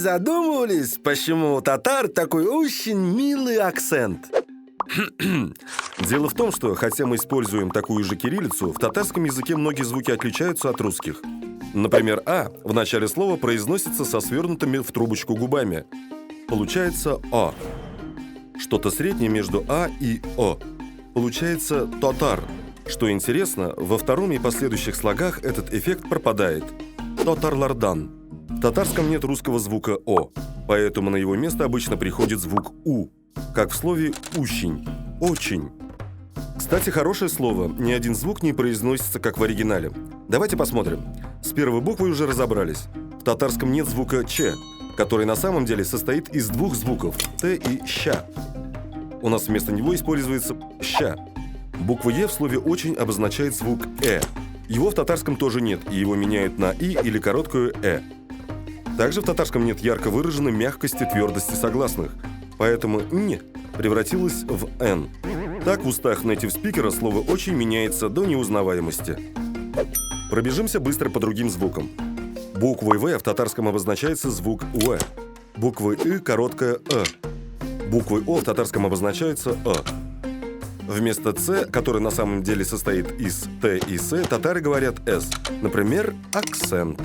задумывались, почему у татар такой очень милый акцент? Дело в том, что, хотя мы используем такую же кириллицу, в татарском языке многие звуки отличаются от русских. Например, «а» в начале слова произносится со свернутыми в трубочку губами. Получается «о». Что-то среднее между «а» и «о». Получается «тотар». Что интересно, во втором и последующих слогах этот эффект пропадает. «Тотарлардан». В татарском нет русского звука «о», поэтому на его место обычно приходит звук «у», как в слове «ущень» – «очень». Кстати, хорошее слово, ни один звук не произносится, как в оригинале. Давайте посмотрим. С первой буквой уже разобрались. В татарском нет звука «ч», который на самом деле состоит из двух звуков «т» и «ща». У нас вместо него используется «ща». Буква «е» в слове «очень» обозначает звук «э». Его в татарском тоже нет, и его меняют на «и» или короткую «э». Также в татарском нет ярко выраженной мягкости твердости согласных, поэтому «н» превратилось в «н». Так в устах нейтив-спикера слово «очень» меняется до неузнаваемости. Пробежимся быстро по другим звукам. Буквой «в» в татарском обозначается звук «в». Буквой «ы» короткая «э». Буквой «о» в татарском обозначается «э». Вместо «ц», который на самом деле состоит из «т» и «с», татары говорят «с». Например, акцент.